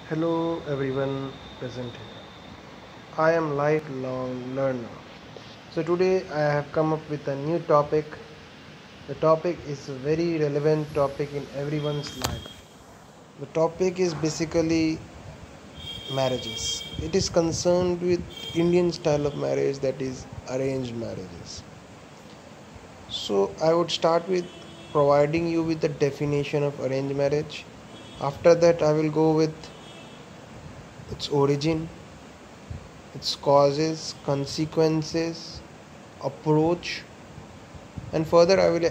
Hello everyone present here. I am lifelong learner. So today I have come up with a new topic. The topic is a very relevant topic in everyone's life. The topic is basically marriages. It is concerned with Indian style of marriage, that is arranged marriages. So I would start with providing you with the definition of arranged marriage. After that I will go with its origin, its causes, consequences, approach, and further I will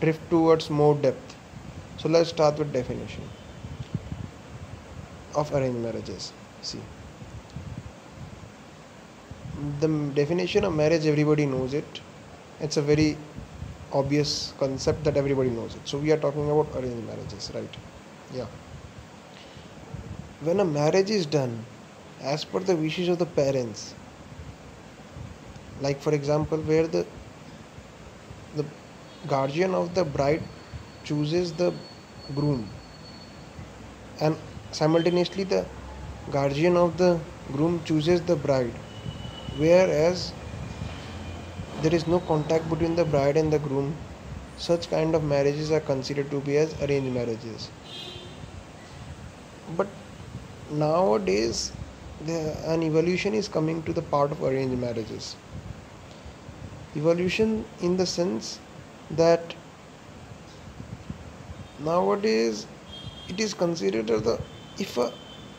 drift towards more depth. So let's start with definition of arranged marriages. See, the definition of marriage, everybody knows it. It's a very obvious concept that everybody knows it. So we are talking about arranged marriages, right? Yeah. When a marriage is done as per the wishes of the parents, like for example where the guardian of the bride chooses the groom, and simultaneously the guardian of the groom chooses the bride, whereas there is no contact between the bride and the groom, such kind of marriages are considered to be as arranged marriages. But nowadays an evolution is coming to the part of arranged marriages. Evolution in the sense that nowadays it is considered as the, if a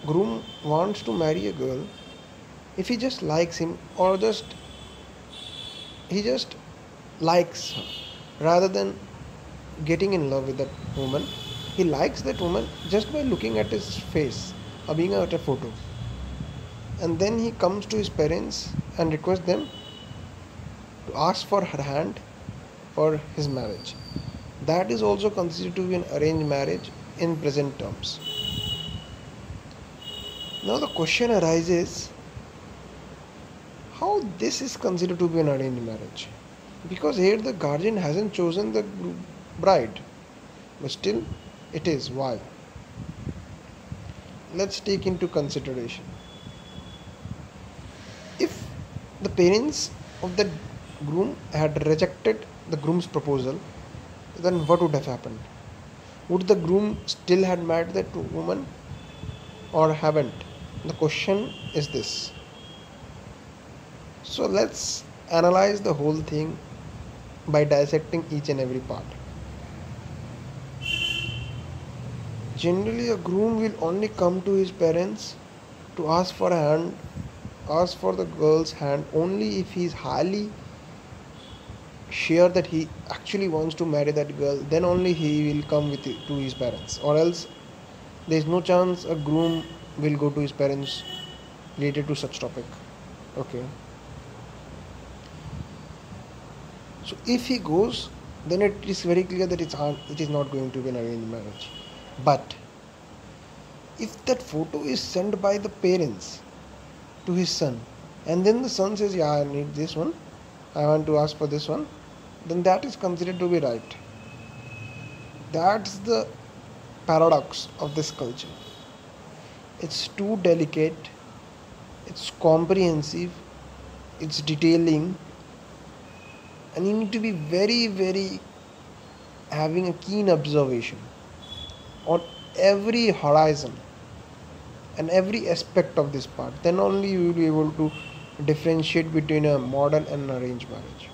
groom wants to marry a girl, if he just likes him, or just he just likes her rather than getting in love with that woman, he likes that woman just by looking at his face or being at a photo, and then he comes to his parents and requests them to ask for her hand for his marriage. That is also considered to be an arranged marriage in present terms. Now the question arises, how this is considered to be an arranged marriage? Because here the guardian hasn't chosen the bride, but still it is. Why? Let's take into consideration. If the parents of the groom had rejected the groom's proposal, then what would have happened? Would the groom still had married that woman or haven't? The question is this. So let's analyze the whole thing by dissecting each and every part. Generally, a groom will only come to his parents to ask for a hand, ask for the girl's hand, only if he is highly sure that he actually wants to marry that girl. Then only he will come with to his parents, or else there is no chance a groom will go to his parents related to such topic. Okay. So if he goes, then it is very clear that it is not going to be an arranged marriage. But if that photo is sent by the parents to his son, and then the son says, "Yeah, I need this one, I want to ask for this one," then that is considered to be right. That's the paradox of this culture. It's too delicate, it's comprehensive, it's detailing, and you need to be very, very having a keen observation on every horizon and every aspect of this part. Then only you will be able to differentiate between a modern and an arranged marriage.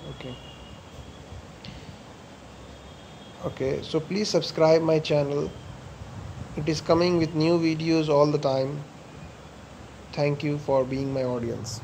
Okay, so please subscribe my channel. It is coming with new videos all the time. Thank you for being my audience.